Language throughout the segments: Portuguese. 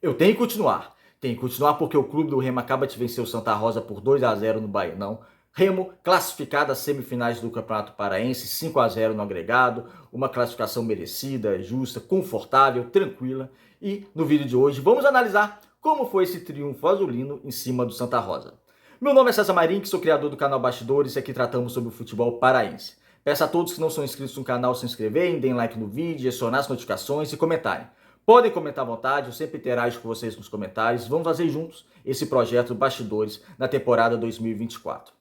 Eu tenho que continuar. Tenho que continuar porque o clube do Remo acaba de vencer o Santa Rosa por 2-0 no Bahienão. Remo classificado às semifinais do Campeonato Paraense, 5-0 no agregado, uma classificação merecida, justa, confortável, tranquila. E no vídeo de hoje vamos analisar como foi esse triunfo azulino em cima do Santa Rosa. Meu nome é César Marim, sou criador do canal Bastidores e aqui tratamos sobre o futebol paraense. Peço a todos que não são inscritos no canal se inscreverem, deem like no vídeo, acionar as notificações e comentarem. Podem comentar à vontade, eu sempre interajo com vocês nos comentários. Vamos fazer juntos esse projeto Bastidores na temporada 2024.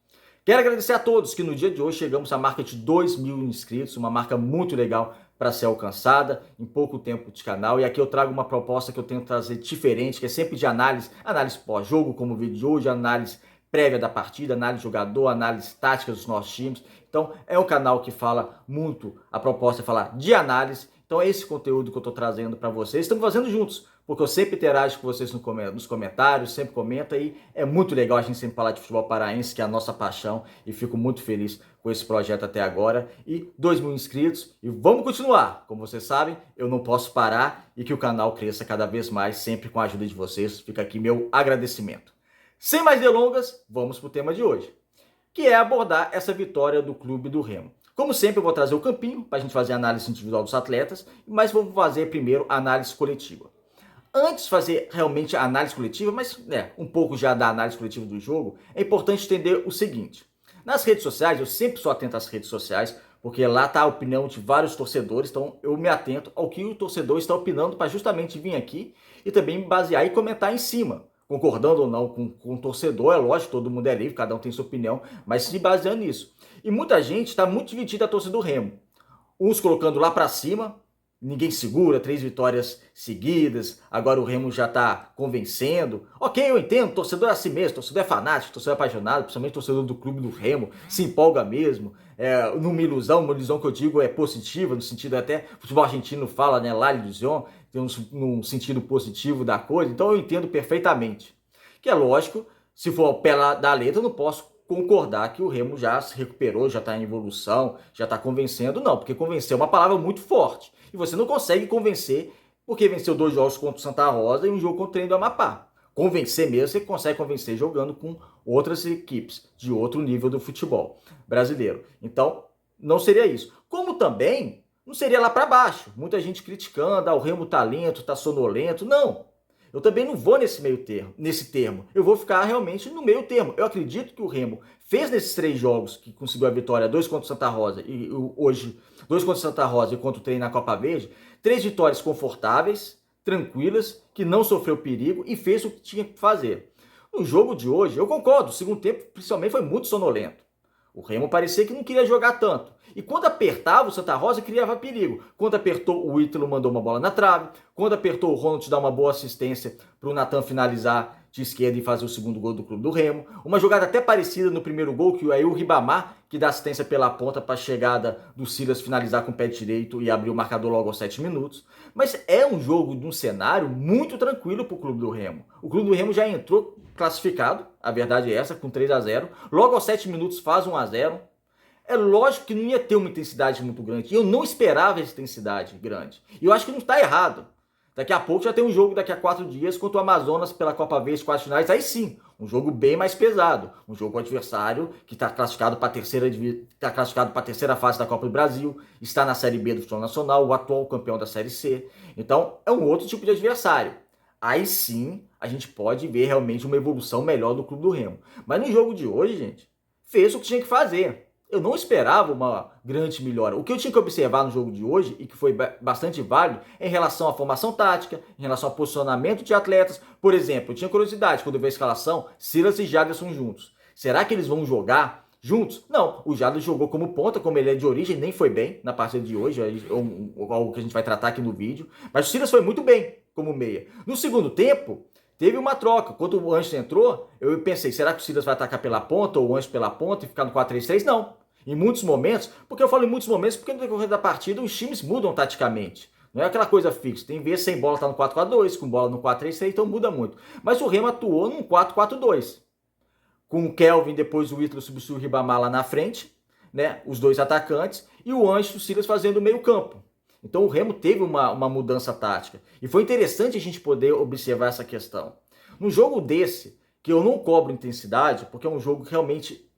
Quero agradecer a todos que no dia de hoje chegamos à marca de 2.000 inscritos, uma marca muito legal para ser alcançada em pouco tempo de canal. E aqui eu trago uma proposta que eu tento trazer diferente, que é sempre de análise pós-jogo, como o vídeo de hoje, análise prévia da partida, análise de jogador, análise tática dos nossos times. Então é um canal que fala muito, a proposta é falar de análise. Então é esse conteúdo que eu estou trazendo para vocês. Estamos fazendo juntos, porque eu sempre interajo com vocês nos comentários, sempre comenta e é muito legal a gente sempre falar de futebol paraense, que é a nossa paixão, e fico muito feliz com esse projeto até agora. E 2.000 inscritos e vamos continuar. Como vocês sabem, eu não posso parar e que o canal cresça cada vez mais, sempre com a ajuda de vocês. Fica aqui meu agradecimento. Sem mais delongas, vamos para o tema de hoje, que é abordar essa vitória do clube do Remo. Como sempre, eu vou trazer o campinho para a gente fazer a análise individual dos atletas, mas vamos fazer primeiro a análise coletiva. Antes de fazer realmente a análise coletiva, mas um pouco já da análise coletiva do jogo, é importante entender o seguinte. Nas redes sociais, eu sempre sou atento às redes sociais, porque lá está a opinião de vários torcedores, então eu me atento ao que o torcedor está opinando para justamente vir aqui e também me basear e comentar em cima. Concordando ou não com o torcedor, é lógico, todo mundo é livre, cada um tem sua opinião, mas se baseando nisso. E muita gente está muito dividida a torcida do Remo. Uns colocando lá para cima, ninguém segura, 3 vitórias seguidas, agora o Remo já está convencendo. Ok, eu entendo, torcedor é assim mesmo, torcedor é fanático, torcedor é apaixonado, principalmente torcedor do clube do Remo, se empolga mesmo. Numa ilusão, uma ilusão que eu digo é positiva, no sentido até, o futebol argentino fala, né, la ilusão, tem um sentido positivo da coisa, então eu entendo perfeitamente. Que é lógico, se for ao pé da letra, eu não posso concordar que o Remo já se recuperou, já está em evolução, já está convencendo, não, porque convencer é uma palavra muito forte. E você não consegue convencer porque venceu 2 jogos contra o Santa Rosa e um jogo contra o Trem do Amapá. Convencer mesmo, você consegue convencer jogando com outras equipes de outro nível do futebol brasileiro. Então, não seria isso. Como também não seria lá para baixo. Muita gente criticando, o Remo tá lento, tá sonolento. Não. Eu também não vou nesse termo. Eu vou ficar realmente no meio termo. Eu acredito que o Remo fez nesses 3 jogos que conseguiu a vitória, 2 contra o Santa Rosa e hoje 2 contra o Santa Rosa e contra o Trem na Copa Verde, 3 vitórias confortáveis, tranquilas, que não sofreu perigo e fez o que tinha que fazer. No jogo de hoje, eu concordo, o segundo tempo principalmente foi muito sonolento. O Remo parecia que não queria jogar tanto. E quando apertava o Santa Rosa, criava perigo. Quando apertou, o Ítalo mandou uma bola na trave. Quando apertou, o Ronald dá uma boa assistência para o Natan finalizar de esquerda e fazer o segundo gol do clube do Remo. Uma jogada até parecida no primeiro gol, que aí o Ribamar, que dá assistência pela ponta para a chegada do Silas finalizar com o pé direito e abrir o marcador logo aos 7 minutos. Mas é um jogo de um cenário muito tranquilo para o clube do Remo. O clube do Remo já entrou classificado, a verdade é essa, com 3-0. Logo aos 7 minutos faz 1-0. É lógico que não ia ter uma intensidade muito grande. E eu não esperava essa intensidade grande. E eu acho que não está errado. Daqui a pouco já tem um jogo daqui a 4 dias contra o Amazonas pela Copa Verde, 4 finais. Aí sim, um jogo bem mais pesado. Um jogo com adversário que está classificado para a terceira fase da Copa do Brasil. Está na Série B do futebol nacional, o atual campeão da Série C. Então é um outro tipo de adversário. Aí sim a gente pode ver realmente uma evolução melhor do clube do Remo. Mas no jogo de hoje, gente, fez o que tinha que fazer. Eu não esperava uma grande melhora. O que eu tinha que observar no jogo de hoje, e que foi bastante válido, é em relação à formação tática, em relação ao posicionamento de atletas. Por exemplo, eu tinha curiosidade quando eu vi a escalação, Silas e Jaderson juntos. Será que eles vão jogar juntos? Não, o Jaderson jogou como ponta, como ele é de origem, nem foi bem na partida de hoje, algo que a gente vai tratar aqui no vídeo. Mas o Silas foi muito bem como meia. No segundo tempo, teve uma troca. Quando o Anjo entrou, eu pensei, será que o Silas vai atacar pela ponta ou o Anjo pela ponta e ficar no 4-3-3? Não. Em muitos momentos, porque eu falo em muitos momentos, porque no decorrer da partida os times mudam taticamente. Não é aquela coisa fixa. Tem vezes sem bola tá no 4-4-2, com bola no 4-3-3, então muda muito. Mas o Remo atuou num 4-4-2. Com o Kelvin, depois o Ítalo substituiu o Ribamar lá na frente, né? Os 2 atacantes, e o Anjo e o Silas fazendo o meio campo. Então o Remo teve uma mudança tática. E foi interessante a gente poder observar essa questão. Num jogo desse, que eu não cobro intensidade, porque é um jogo que realmente,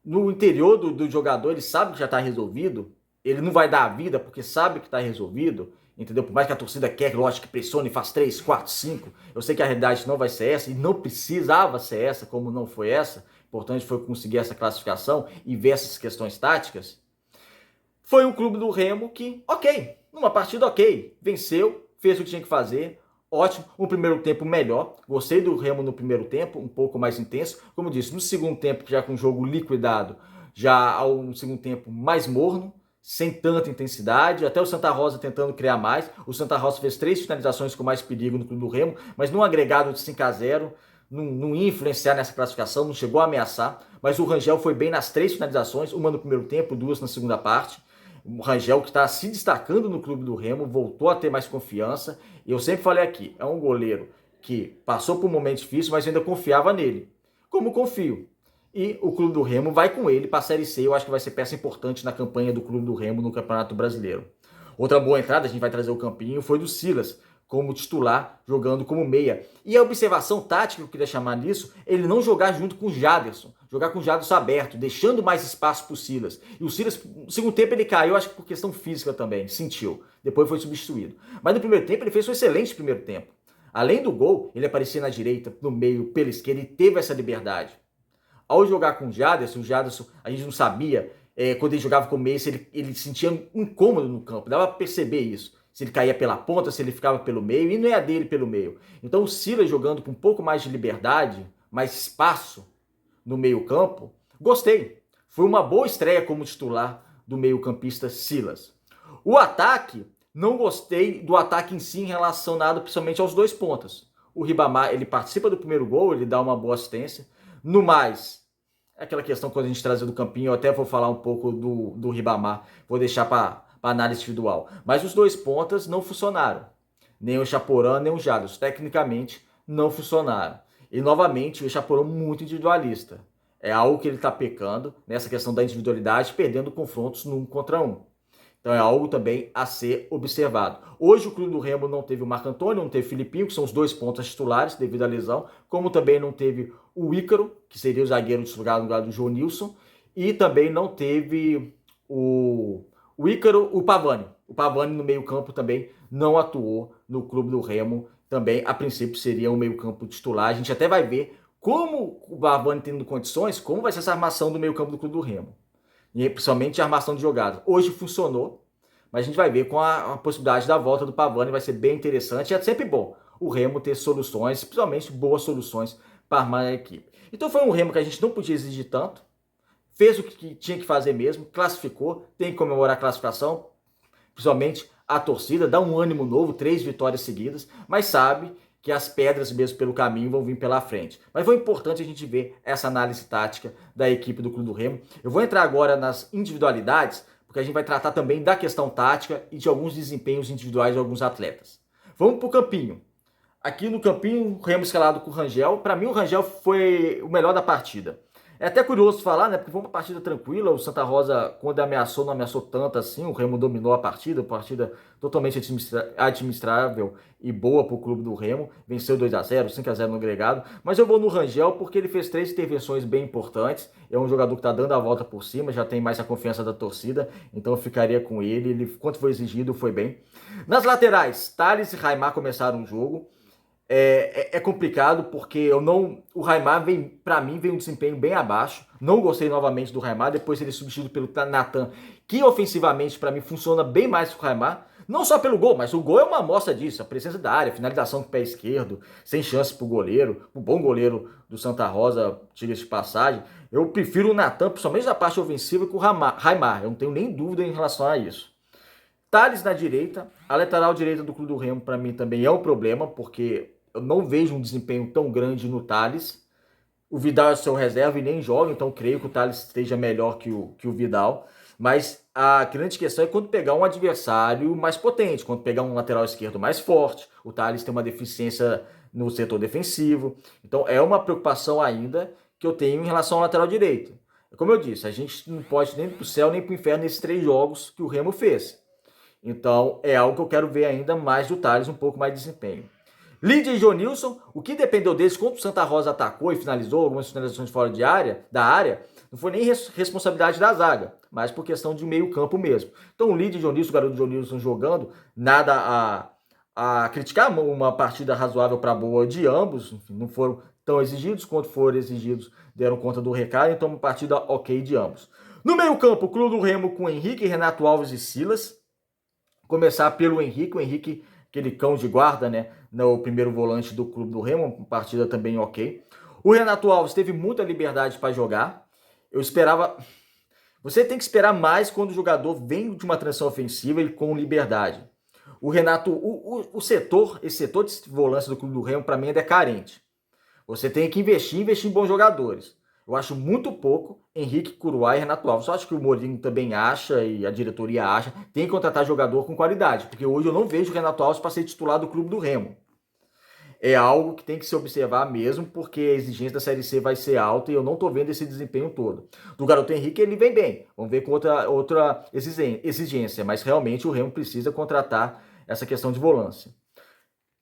no interior do jogador, ele sabe que já está resolvido, ele não vai dar a vida porque sabe que está resolvido, entendeu? Por mais que a torcida quer, lógico, que pressione, faz 3, 4, 5. Eu sei que a realidade não vai ser essa, e não precisava ser essa, como não foi essa. O importante foi conseguir essa classificação e ver essas questões táticas. Foi um clube do Remo que, ok, numa partida ok, venceu, fez o que tinha que fazer, ótimo, um primeiro tempo melhor, gostei do Remo no primeiro tempo, um pouco mais intenso, como disse, no segundo tempo, já com o jogo liquidado, já um segundo tempo mais morno, sem tanta intensidade, até o Santa Rosa tentando criar mais, o Santa Rosa fez 3 finalizações com mais perigo no clube do Remo, mas num agregado de 5-0, não ia influenciar nessa classificação, não chegou a ameaçar, mas o Rangel foi bem nas 3 finalizações, uma no primeiro tempo, 2 na segunda parte. O Rangel, que está se destacando no clube do Remo, voltou a ter mais confiança. E eu sempre falei aqui, é um goleiro que passou por um momento difícil, mas eu ainda confiava nele. Como confio. E o clube do Remo vai com ele para a Série C. Eu acho que vai ser peça importante na campanha do clube do Remo no Campeonato Brasileiro. Outra boa entrada, a gente vai trazer o campinho, foi do Silas, como titular, jogando como meia. E a observação tática que eu queria chamar nisso, ele não jogar junto com o Jaderson, jogar com o Jaderson aberto, deixando mais espaço para o Silas. E o Silas, no segundo tempo ele caiu, acho que por questão física também, sentiu. Depois foi substituído. Mas no primeiro tempo ele fez um excelente primeiro tempo. Além do gol, ele aparecia na direita, no meio, pela esquerda e teve essa liberdade. Ao jogar com o Jaderson, a gente não sabia, quando ele jogava com o meia, se ele sentia um incômodo no campo, dava para perceber isso. Se ele caía pela ponta, se ele ficava pelo meio, e não é a dele pelo meio. Então o Silas jogando com um pouco mais de liberdade, mais espaço no meio campo, gostei. Foi uma boa estreia como titular do meio campista Silas. O ataque, não gostei do ataque em si relacionado principalmente aos 2 pontas. O Ribamar, ele participa do primeiro gol, ele dá uma boa assistência. No mais, aquela questão quando a gente trazia do campinho, eu até vou falar um pouco do Ribamar, vou deixar para análise individual. Mas os 2 pontas não funcionaram. Nem o Chaporã, nem o Jados. Tecnicamente, não funcionaram. E, novamente, o Chaporã muito individualista. É algo que ele está pecando nessa questão da individualidade, perdendo confrontos no 1 contra 1. Então é algo também a ser observado. Hoje o clube do Remo não teve o Marco Antônio, não teve o Filipinho, que são os 2 pontas titulares devido à lesão, como também não teve o Ícaro, que seria o zagueiro titular no lugar do João Nilson, e também não teve o Ícaro, o Pavani. O Pavani no meio campo também não atuou no clube do Remo, também a princípio seria o meio campo titular. A gente até vai ver como o Pavani tendo condições, como vai ser essa armação do meio campo do clube do Remo. E principalmente a armação de jogadas. Hoje funcionou, mas a gente vai ver com a possibilidade da volta do Pavani, vai ser bem interessante. É sempre bom o Remo ter soluções, principalmente boas soluções para armar a equipe. Então foi um Remo que a gente não podia exigir tanto, fez o que tinha que fazer mesmo, classificou, tem que comemorar a classificação, principalmente a torcida, dá um ânimo novo, 3 vitórias seguidas, mas sabe que as pedras mesmo pelo caminho vão vir pela frente. Mas foi importante a gente ver essa análise tática da equipe do Clube do Remo. Eu vou entrar agora nas individualidades, porque a gente vai tratar também da questão tática e de alguns desempenhos individuais de alguns atletas. Vamos para o campinho. Aqui no campinho, o Remo escalado com o Rangel. Para mim, o Rangel foi o melhor da partida. É até curioso falar, né? Porque foi uma partida tranquila. O Santa Rosa, quando ameaçou, não ameaçou tanto assim. O Remo dominou a partida totalmente administrável e boa para o clube do Remo. Venceu 2-0, 5-0 no agregado. Mas eu vou no Rangel porque ele fez 3 intervenções bem importantes. É um jogador que está dando a volta por cima, já tem mais a confiança da torcida. Então eu ficaria com ele. Ele, quanto foi exigido, foi bem. Nas laterais, Thales e Raimar começaram o jogo. É complicado porque o Raimar vem, para mim, vem um desempenho bem abaixo. Não gostei novamente do Raimar, depois ele substituído pelo Natan, que ofensivamente para mim funciona bem mais que o Raimar. Não só pelo gol, mas o gol é uma amostra disso, a presença da área, finalização com o pé esquerdo, sem chance pro goleiro, o bom goleiro do Santa Rosa, diga-se de passagem. Eu prefiro o Natan, principalmente na parte ofensiva, que o Raimar. Eu não tenho nem dúvida em relação a isso. Thales na direita, a lateral direita do Clube do Remo para mim também é um problema, porque eu não vejo um desempenho tão grande no Thales. O Vidal é seu reserva e nem joga, então creio que o Thales esteja melhor que o Vidal. Mas a grande questão é quando pegar um adversário mais potente, quando pegar um lateral esquerdo mais forte. O Thales tem uma deficiência no setor defensivo. Então é uma preocupação ainda que eu tenho em relação ao lateral direito. Como eu disse, a gente não pode nem para o céu nem para o inferno nesses 3 jogos que o Remo fez. Então, é algo que eu quero ver ainda mais do Thales, um pouco mais de desempenho. Lídia e Jonilson, o que dependeu deles quando o Santa Rosa atacou e finalizou algumas finalizações fora da área, não foi nem responsabilidade da zaga, mas por questão de meio campo mesmo. Então o Lídia e Jonilson, o garoto Jonilson jogando, nada a criticar, uma partida razoável para boa de ambos, enfim, não foram tão exigidos quanto foram exigidos, deram conta do recado, então uma partida ok de ambos. No meio campo, o Clube do Remo com Henrique, Renato Alves e Silas. Começar pelo Henrique, o Henrique, aquele cão de guarda, né, no primeiro volante do Clube do Remo, uma partida também ok. O Renato Alves teve muita liberdade para jogar. Eu esperava... Você tem que esperar mais quando o jogador vem de uma transição ofensiva e com liberdade. O Renato, esse setor de volantes do Clube do Remo, para mim, ainda é carente. Você tem que investir em bons jogadores. Eu acho muito pouco Henrique Curuá e Renato Alves. Eu acho que o Mourinho também acha e a diretoria acha. Tem que contratar jogador com qualidade, porque hoje eu não vejo o Renato Alves para ser titular do Clube do Remo. É algo que tem que se observar mesmo, porque a exigência da Série C vai ser alta e eu não estou vendo esse desempenho todo. Do garoto Henrique, ele vem bem. Vamos ver com outra exigência, mas realmente o Remo precisa contratar essa questão de volância.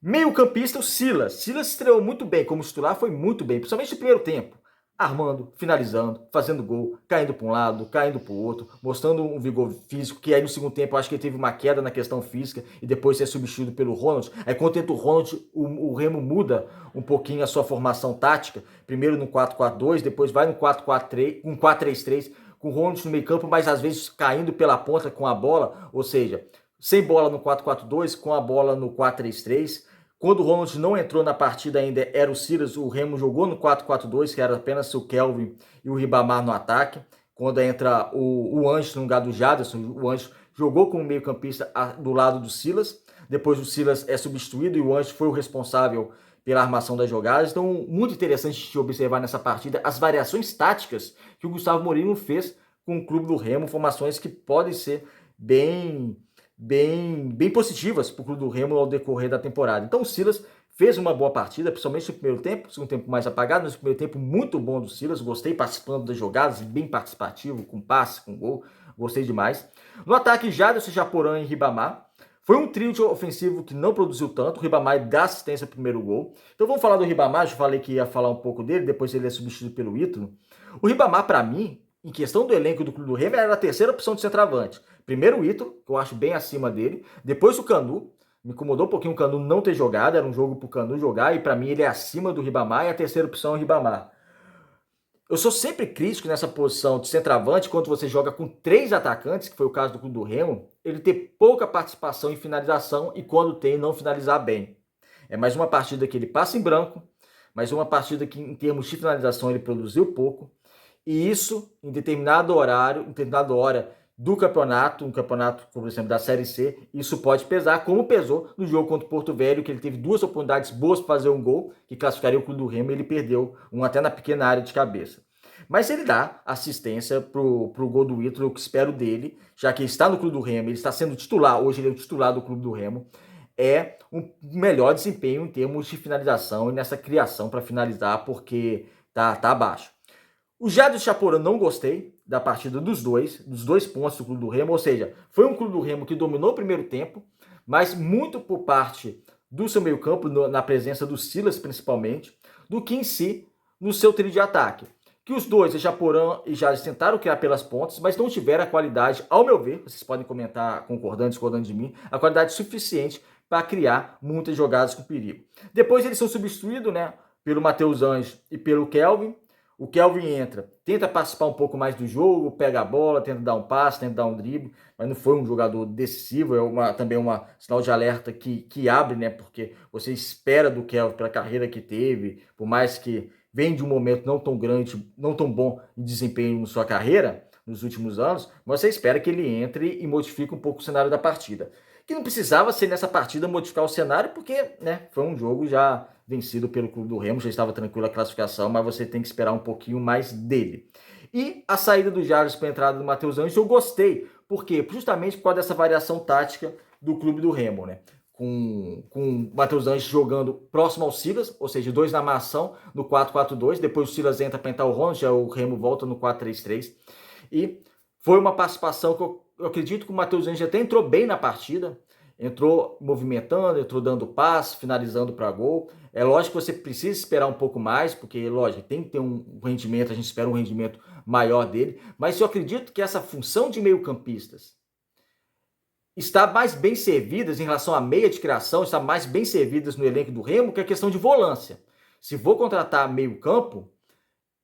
Meio campista, o Silas. Silas estreou muito bem, como titular foi muito bem, principalmente no primeiro tempo. Armando, finalizando, fazendo gol, caindo para um lado, caindo para o outro, mostrando um vigor físico, que aí no segundo tempo eu acho que ele teve uma queda na questão física e depois ser substituído pelo Ronald. Aí quando tenta o Ronald, o Remo muda um pouquinho a sua formação tática, primeiro no 4-4-2, depois vai no 4-4-3, um 4-3-3, com o Ronald no meio campo, mas às vezes caindo pela ponta com a bola, ou seja, sem bola no 4-4-2, com a bola no 4-3-3, quando o Ronald não entrou na partida ainda, era o Silas, o Remo jogou no 4-4-2, que era apenas o Kelvin e o Ribamar no ataque. Quando entra o Anjo no lugar do Jaderson, o Anjo jogou como meio campista do lado do Silas. Depois o Silas é substituído e o Anjo foi o responsável pela armação das jogadas. Então, muito interessante de observar nessa partida as variações táticas que o Gustavo Mourinho fez com o Clube do Remo, formações que podem ser bem positivas para o Clube do Remo ao decorrer da temporada. Então o Silas fez uma boa partida, principalmente no primeiro tempo, segundo tempo mais apagado, mas no primeiro tempo muito bom do Silas, gostei participando das jogadas, bem participativo, com passe, com gol, gostei demais. No ataque, Jaderson, Japorã e Ribamar. Foi um trio ofensivo que não produziu tanto, o Ribamar dá assistência ao primeiro gol. Então vamos falar do Ribamar, eu falei que ia falar um pouco dele, depois ele é substituído pelo Ítalo. O Ribamar, para mim, em questão do elenco do Clube do Remo, era a terceira opção de centroavante. Primeiro o Ítalo, que eu acho bem acima dele. Depois o Canu. Me incomodou um pouquinho o Canu não ter jogado. Era um jogo pro Canu jogar. E para mim ele é acima do Ribamar. E a terceira opção é o Ribamar. Eu sou sempre crítico nessa posição de centroavante. Quando você joga com 3 atacantes, que foi o caso do Clube do Remo, ele ter pouca participação em finalização. E quando tem, não finalizar bem. É mais uma partida que ele passa em branco. Mais uma partida que em termos de finalização ele produziu pouco. E isso, em determinado horário, em determinada hora do campeonato, um campeonato, por exemplo, da Série C, isso pode pesar, como pesou no jogo contra o Porto Velho, que ele teve 2 oportunidades boas para fazer um gol, que classificaria o Clube do Remo, e ele perdeu um até na pequena área de cabeça. Mas ele dá assistência pro gol do Ítalo, eu que espero dele, já que ele está no Clube do Remo, ele está sendo titular, hoje ele é o titular do Clube do Remo, é um melhor desempenho em termos de finalização e nessa criação para finalizar, porque tá abaixo. O Jaderson Chaporã não gostei da partida dos dois pontos do Clube do Remo, ou seja, foi um Clube do Remo que dominou o primeiro tempo, mas muito por parte do seu meio campo, na presença do Silas principalmente, do que em si no seu trio de ataque. Que os dois, Chaporã e Jaderson, tentaram criar pelas pontas, mas não tiveram a qualidade, ao meu ver, vocês podem comentar concordando, discordando de mim, a qualidade suficiente para criar muitas jogadas com perigo. Depois eles são substituídos, né, pelo Matheus Anjos e pelo Kelvin. O Kelvin entra, tenta participar um pouco mais do jogo, pega a bola, tenta dar um passe, tenta dar um drible, mas não foi um jogador decisivo, também uma sinal de alerta que abre, né? Porque você espera do Kelvin pela carreira que teve, por mais que vem de um momento não tão grande, não tão bom em desempenho na sua carreira, nos últimos anos, você espera que ele entre e modifique um pouco o cenário da partida. Que não precisava ser nessa partida modificar o cenário, porque, né, foi um jogo já vencido pelo Clube do Remo, já estava tranquila a classificação, mas você tem que esperar um pouquinho mais dele. E a saída do Jaderson para a entrada do Matheus Anjos, eu gostei. Por quê? Justamente por causa dessa variação tática do Clube do Remo, né? Com o Matheus Anjos jogando próximo ao Silas, ou seja, 2 na armação no 4-4-2, depois o Silas entra para entrar o Ronald, já o Remo volta no 4-3-3. E foi uma participação que eu acredito que o Matheus Anjos até entrou bem na partida, entrou movimentando, entrou dando passe, finalizando para gol. É lógico que você precisa esperar um pouco mais, porque, lógico, tem que ter um rendimento, a gente espera um rendimento maior dele, mas eu acredito que essa função de meio-campistas está mais bem servidas em relação à meia de criação, está mais bem servidas no elenco do Remo que a questão de volância. Se for contratar meio-campo,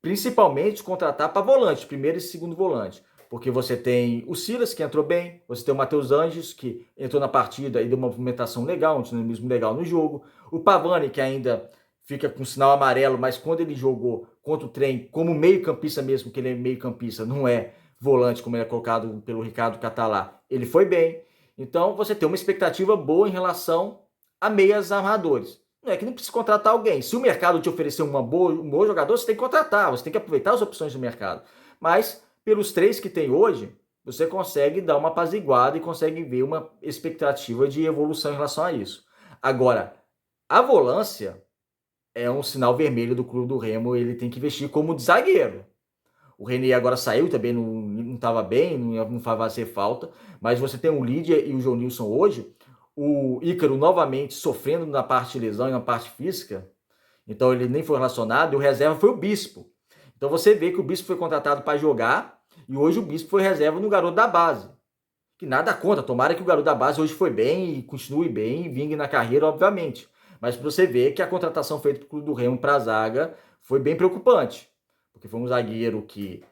principalmente contratar para volante, primeiro e segundo volante. Porque você tem o Silas, que entrou bem, você tem o Matheus Anjos, que entrou na partida e deu uma movimentação legal, um dinamismo legal no jogo. O Pavani, que ainda fica com sinal amarelo, mas quando ele jogou contra o Trem, como meio-campista mesmo, que ele é meio-campista, não é volante, como ele é colocado pelo Ricardo Catalá, ele foi bem. Então você tem uma expectativa boa em relação a meias armadores. Não é que não precisa contratar alguém. Se o mercado te oferecer um bom jogador, você tem que contratar, você tem que aproveitar as opções do mercado. Mas, pelos 3 que tem hoje, você consegue dar uma apaziguada e consegue ver uma expectativa de evolução em relação a isso. Agora, a volância é um sinal vermelho do clube do Remo, ele tem que investir como de zagueiro. O René agora saiu, também não estava bem, não vai fazer falta, mas você tem o Lídia e o João Nilson hoje, o Ícaro novamente sofrendo na parte de lesão e na parte física, então ele nem foi relacionado, e o reserva foi o Bispo. Então você vê que o Bispo foi contratado para jogar, e hoje o Bispo foi reserva no garoto da base. Que nada contra, tomara que o garoto da base hoje foi bem, e continue bem, e vingue na carreira, obviamente. Mas você vê que a contratação feita pelo Clube do Remo para a zaga foi bem preocupante. Porque foi um zagueiro que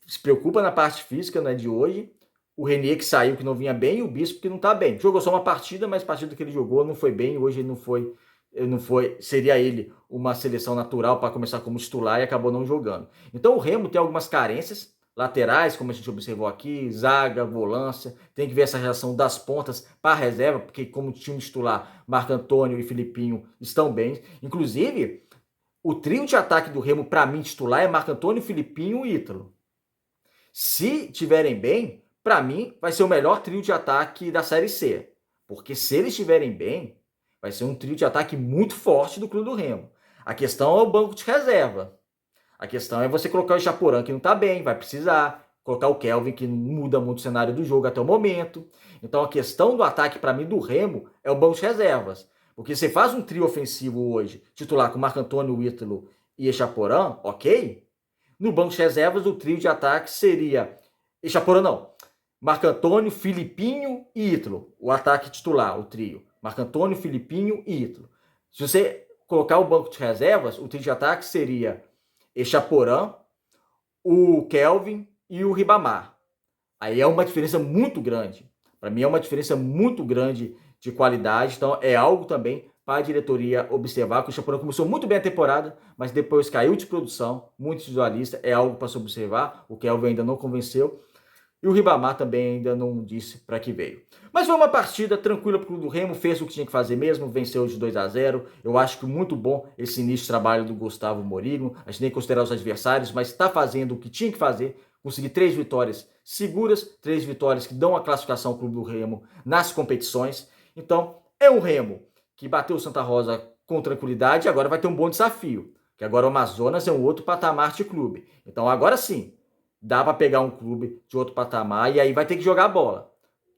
se preocupa na parte física, né, de hoje, o René que saiu, que não vinha bem, e o Bispo que não tá bem. Jogou só uma partida, mas a partida que ele jogou não foi bem, hoje ele não foi, seria ele uma seleção natural para começar como titular e acabou não jogando. Então o Remo tem algumas carências laterais, como a gente observou aqui, zaga, volância, tem que ver essa relação das pontas para a reserva, porque como time titular, Marco Antônio e Filipinho estão bem. Inclusive, o trio de ataque do Remo, para mim, titular é Marco Antônio, Filipinho e Ítalo. Se tiverem bem, para mim, vai ser o melhor trio de ataque da Série C. Porque se eles estiverem bem, vai ser um trio de ataque muito forte do Clube do Remo. A questão é o banco de reserva. A questão é você colocar o Chaporã, que não está bem, vai precisar. Colocar o Kelvin, que não muda muito o cenário do jogo até o momento. Então a questão do ataque, para mim, do Remo, é o banco de reservas. Porque você faz um trio ofensivo hoje, titular com Marco Antônio, Ítalo e Echaporã, ok? No banco de reservas, o trio de ataque seria Echaporã não, Marco Antônio, Filipinho e Ítalo. O ataque titular, o trio. Marco Antônio, Filipinho e Ítalo. Se você colocar o banco de reservas, o trio de ataque seria Echaporã, o Kelvin e o Ribamar. Aí é uma diferença muito grande. Para mim é uma diferença muito grande de qualidade. Então é algo também para a diretoria observar, que o Chaporã começou muito bem a temporada, mas depois caiu de produção, muito individualista, é algo para se observar. O Kelvin ainda não convenceu. E o Ribamar também ainda não disse para que veio. Mas foi uma partida tranquila para o Clube do Remo, fez o que tinha que fazer mesmo, venceu de 2-0. Eu acho que muito bom esse início de trabalho do Gustavo Mourinho. A gente nem considerar os adversários, mas está fazendo o que tinha que fazer. Conseguir 3 vitórias seguras, 3 vitórias que dão a classificação ao Clube do Remo nas competições. Então, é um Remo que bateu o Santa Rosa com tranquilidade e agora vai ter um bom desafio. Que agora o Amazonas é um outro patamar de clube. Então, agora sim, dá para pegar um clube de outro patamar e aí vai ter que jogar bola.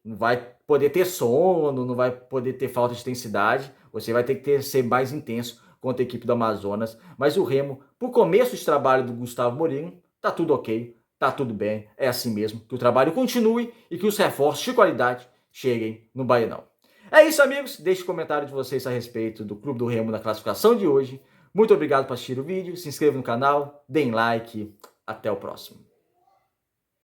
Não vai poder ter sono, não vai poder ter falta de intensidade. Você vai ter que ser mais intenso contra a equipe do Amazonas. Mas o Remo, por começo de trabalho do Gustavo Mourinho, tá tudo ok, tá tudo bem. É assim mesmo. Que o trabalho continue e que os reforços de qualidade cheguem no Baianão. É isso, amigos. Deixe um comentário de vocês a respeito do Clube do Remo na classificação de hoje. Muito obrigado por assistir o vídeo. Se inscreva no canal, deem like. Até o próximo.